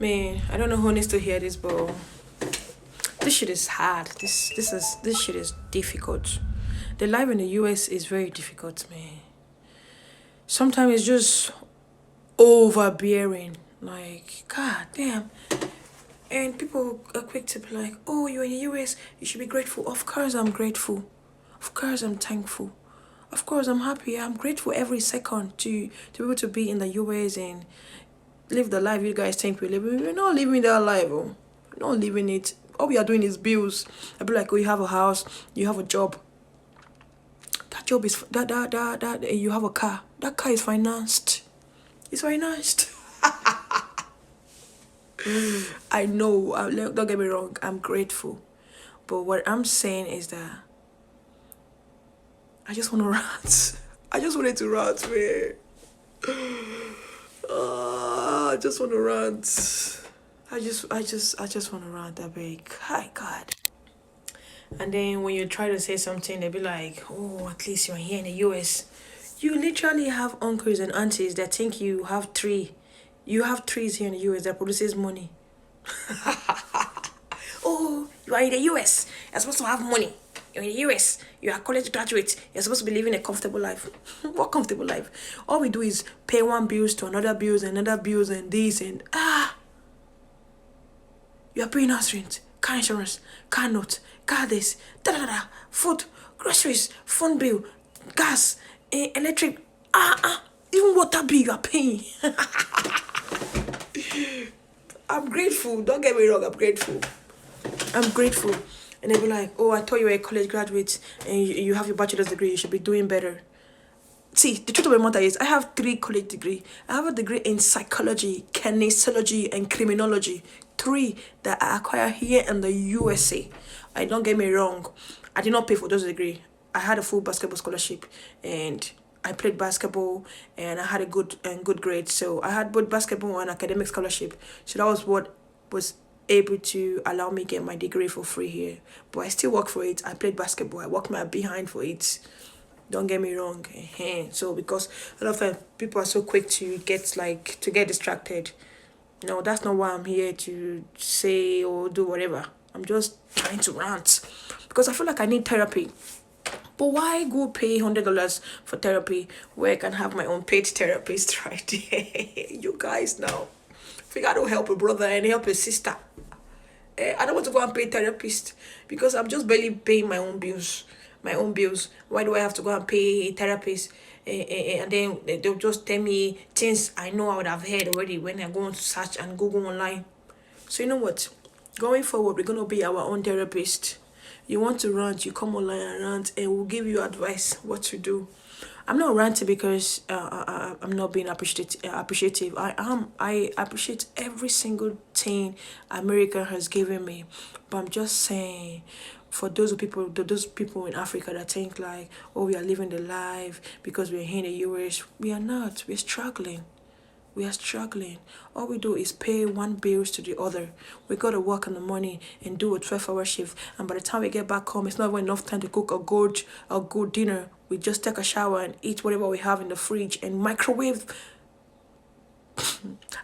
Man, I don't know who needs to hear this, but this shit is hard. This shit is difficult. The life in the US is very difficult, man. Sometimes it's just overbearing. Like, god damn. And people are quick to be like, oh, you're in the US, you should be grateful. Of course I'm grateful. Of course I'm thankful. Of course I'm happy. I'm grateful every second to be able to be in the US and live the life you guys think we live. We're not living that life, oh. We're not living it. All we are doing is bills. I'd be like, oh, you have a house, you have a job. That job is you have a car. That car is financed. It's financed. I know. Don't get me wrong. I'm grateful, but what I'm saying is that I just want to rant. I just wanted to rant, man. I just want to rant. I just want to rant. I beg. Hi, God. And then when you try to say something, they be like, "Oh, at least you're here in the US." You literally have uncles and aunties that think you have three. You have trees here in the US that produces money. Oh, you are in the US. You're supposed to have money. You're in the US. You are a college graduate. You're supposed to be living a comfortable life. What comfortable life? All we do is pay one bills to another bills and another bills and this and you are paying house rent, car insurance, car note, car this, food, groceries, phone bill, gas, electric, even water bill you are paying. I'm grateful. Don't get me wrong, I'm grateful. I'm grateful. And they be like, oh, I thought you were a college graduate and you have your bachelor's degree, you should be doing better. See, the truth of the matter is, I have 3 college degrees. I have a degree in psychology, kinesiology, and criminology. 3 that I acquired here in the USA. I don't get me wrong. I did not pay for those degrees. I had a full basketball scholarship, and I played basketball, and I had a good grade. So I had both basketball and academic scholarship. So that was what was able to allow me get my degree for free here. But I still work for it. I played basketball. I worked my behind for it. Don't get me wrong. So because a lot of times people are so quick to get distracted. No, that's not why I'm here to say or do whatever. I'm just trying to rant because I feel like I need therapy. But why go pay $100 for therapy where I can have my own paid therapist right there? You guys now. If you gotta help a brother and help a sister. I don't want to go and pay therapist because I'm just barely paying my own bills. Why do I have to go and pay a therapist? And then they'll just tell me things I know I would have heard already when I go on search and Google online. So you know what? Going forward, we're going to be our own therapist. You want to rant, you come online and rant, and we'll give you advice what to do. I'm not ranting because I'm not being appreciative. I appreciate every single thing America has given me, but I'm just saying, for those people in Africa that think like, oh, we are living the life because we're here in the US, we are not. We're struggling. We are struggling. All we do is pay one bills to the other. We gotta work in the morning and do a 12-hour shift. And by the time we get back home, it's not even enough time to cook a good dinner. We just take a shower and eat whatever we have in the fridge and microwave.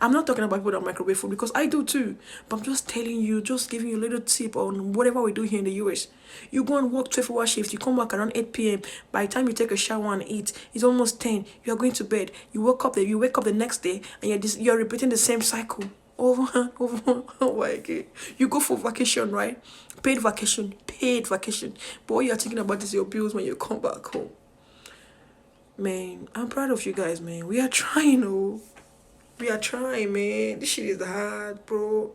I'm not talking about people that microwave food because I do too. But I'm just telling you, just giving you a little tip on whatever we do here in the US. You go and work 12-hour shifts, you come back around 8 p.m. By the time you take a shower and eat, it's almost 10. You are going to bed. You wake up the next day and you're repeating the same cycle over and over. Oh my God. You go for vacation, right? Paid vacation. But what you're thinking about is your bills when you come back home. Man, I'm proud of you guys, man. We are trying, oh. We are trying, man. This shit is hard, bro.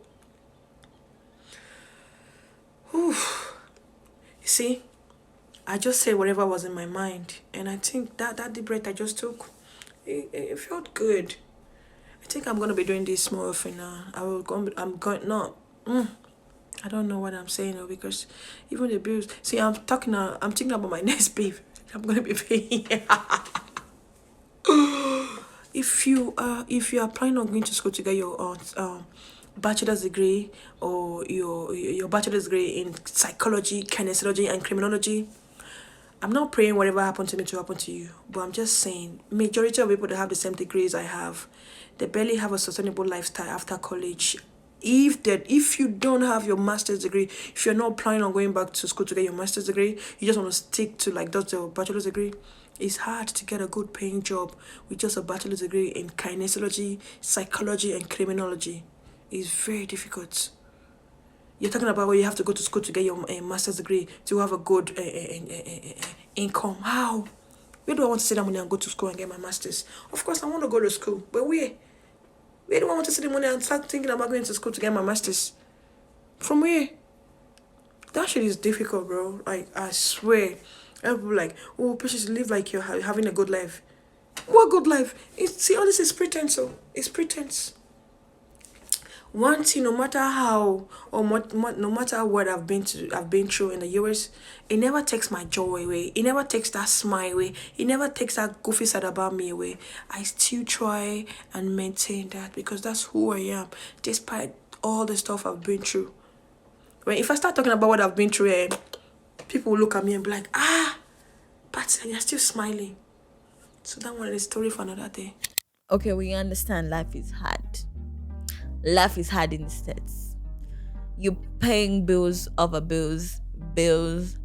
Whew. You see, I just said whatever was in my mind. And I think that deep breath I just took, it felt good. I think I'm going to be doing this more often now. I don't know what I'm saying now because even the bills. See, I'm thinking about my next babe. I'm going to be paying. If you are planning on going to school to get your bachelor's degree or your bachelor's degree in psychology, kinesiology, and criminology, I'm not praying whatever happened to me to happen to you, but I'm just saying majority of people that have the same degrees I have, they barely have a sustainable lifestyle after college If you don't have your master's degree, if you're not planning on going back to school to get your master's degree, you just want to stick to like just the bachelor's degree, it's hard to get a good paying job with just a bachelor's degree in kinesiology, psychology, and criminology. It's very difficult. You're talking about where you have to go to school to get your master's degree to have a good income. How? Where do I want to save that money and go to school and get my master's? Of course, I want to go to school, but where? Where do I want to save the money and start thinking about going to school to get my master's? From where? That shit is difficult, bro. Like, I swear. People like, oh, please live like you're having a good life. What good life? See, all this is pretense, oh. It's pretense. One thing, no matter how or no matter what I've been through in the US, it never takes my joy away. It never takes that smile away. It never takes that goofy side about me away. I still try and maintain that because that's who I am, despite all the stuff I've been through. When if I start talking about what I've been through, people will look at me and be like, but you're still smiling. So that one is a story for another day. Okay, we understand life is hard. Life is hard in the States. You're paying bills over bills, bills.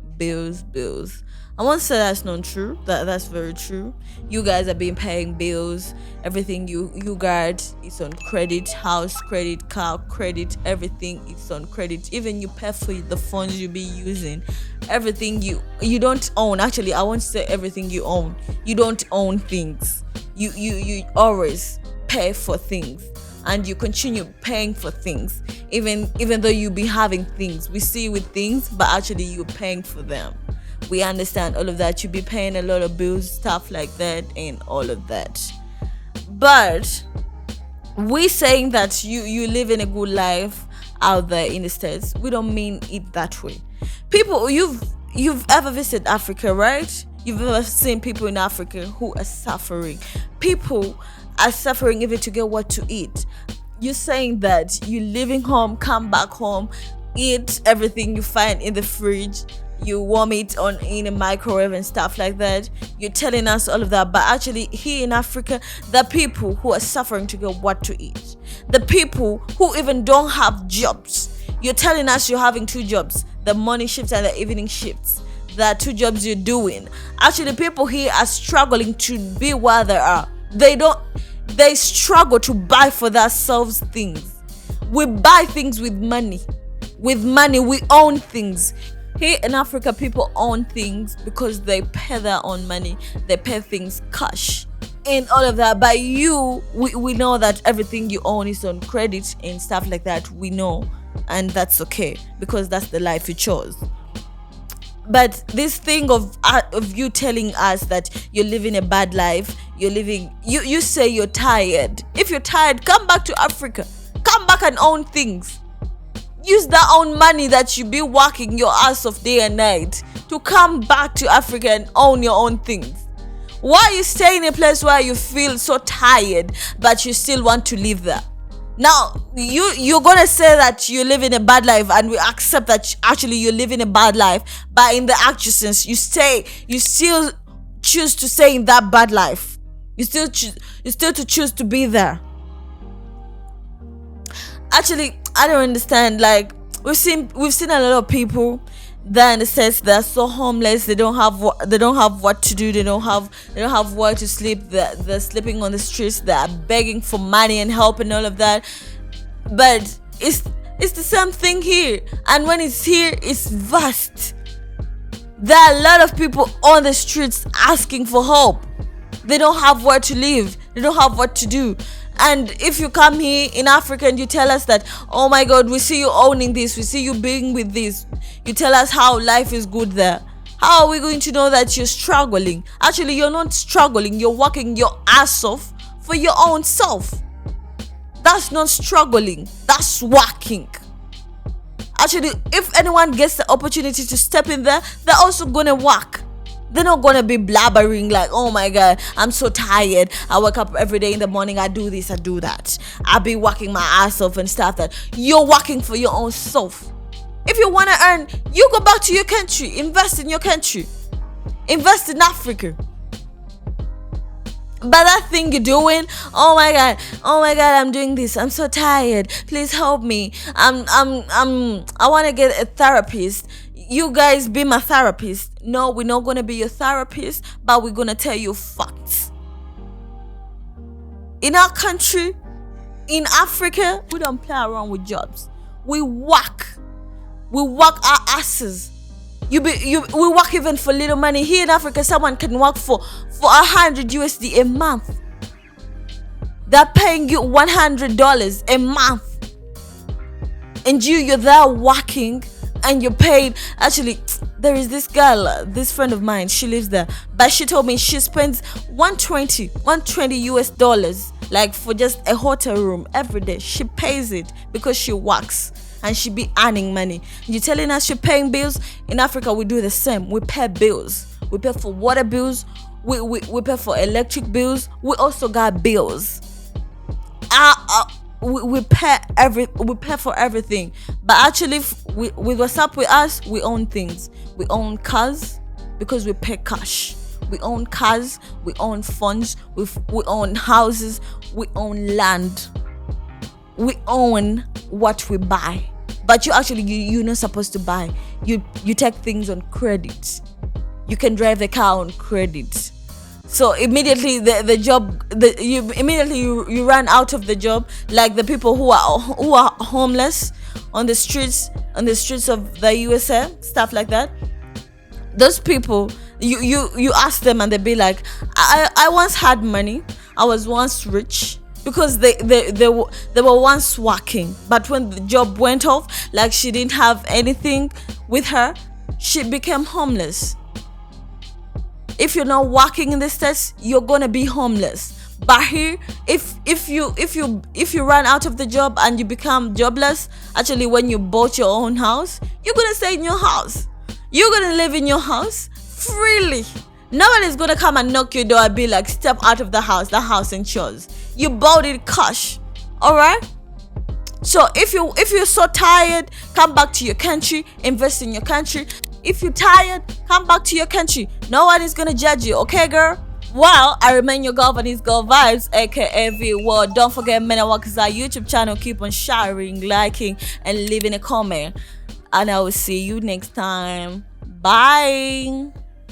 I won't say that's not true. That's very true. You guys are being paying bills. Everything you got is on credit. House credit, car credit, everything is on credit. Even you pay for the phones you be using. Everything you don't own. Actually, I won't say everything you own. You don't own things. You always pay for things. And you continue paying for things even though you be having things. We see you with things, but actually you're paying for them. We understand all of that. You be paying a lot of bills, stuff like that, and all of that. But we saying that you live in a good life out there in the States, we don't mean it that way. People, you've ever visited Africa, right? You've ever seen people in Africa who are suffering. People are suffering even to get what to eat. You're saying that you leaving home, come back home, eat everything you find in the fridge, you warm it in a microwave and stuff like that. You're telling us all of that, but actually here in Africa, the people who are suffering to get what to eat, the people who even don't have jobs. You're telling us you're having 2 jobs, the morning shifts and the evening shifts. There are 2 jobs you're doing. Actually, people here are struggling to be where they are. They struggle to buy for themselves things. We buy things with money. With money, we own things. Here in Africa, people own things because they pay their own money. They pay things cash and all of that. But we know that everything you own is on credit and stuff like that. We know, and that's okay because that's the life you chose. But this thing of you telling us that you're living a bad life, you say you're tired. If you're tired, come back to Africa. Come back and own things. Use that own money that you be working your ass off day and night to come back to Africa and own your own things. Why are you staying in a place where you feel so tired but you still want to live there? Now you're gonna say that you live in a bad life, and we accept that actually you live in a bad life, but in the actions you still choose to stay in that bad life. You still choose to be there. Actually, I don't understand. Like we've seen a lot of people that in the States they're so homeless. They don't have what to do. They don't have where to sleep. They're sleeping on the streets. They're begging for money and help and all of that. But it's the same thing here. And when it's here, it's vast. There are a lot of people on the streets asking for help. They don't have where to live. They don't have what to do. And if you come here in Africa and you tell us that, oh my God, we see you owning this, we see you being with this, you tell us how life is good there. How are we going to know that you're struggling? Actually, you're not struggling. You're working your ass off for your own self. That's not struggling. That's working. Actually, if anyone gets the opportunity to step in there, they're also going to work. They're not going to be blabbering like, oh my God, I'm so tired. I wake up every day in the morning. I do this, I do that. I'll be working my ass off and stuff that. You're working for your own self. If you want to earn, you go back to your country. Invest in your country. Invest in Africa. But that thing you're doing, oh my god, I'm doing this, I'm so tired, please help me, I want to get a therapist. You guys be my therapist. No, we're not gonna be your therapist, but we're gonna tell you facts. In our country, in Africa, we don't play around with jobs. We work our asses. We work even for little money. Here in Africa, someone can work for 100 USD a month. They're paying you $100 a month, and you're there working, and you're paid. Actually, there is this girl, this friend of mine, she lives there, but she told me she spends 120 US dollars, like for just a hotel room every day. She pays it because she works, and she be earning money. You telling us you're paying bills? In Africa, we do the same. We pay bills. We pay for water bills. We pay for electric bills. We also got bills. We pay for everything. But actually, with what's up with us, we own things. We own cars because we pay cash. We own cars. We own funds. We own houses. We own land. We own what we buy. But you're not supposed to buy. You take things on credit. You can drive the car on credit. So immediately the job, you run out of the job. Like the people who are homeless on the streets of the USA, stuff like that. Those people, you ask them and they be like, I once had money. I was once rich. Because they were once working, but when the job went off, like she didn't have anything with her, she became homeless. If you're not working in the States, you're gonna be homeless. But here, if you run out of the job and you become jobless, actually when you bought your own house, you're gonna stay in your house. You're gonna live in your house freely. Nobody's gonna come and knock your door and be like, step out of the house and yours. You bought it cash. Alright? So if you're so tired, come back to your country, invest in your country. If you're tired, come back to your country. No one is gonna judge you, okay, girl? Well, I remain your girl, Vanessa Girl Vibes, aka V World. Don't forget Mena Walkers, our YouTube channel. Keep on sharing, liking, and leaving a comment. And I will see you next time. Bye.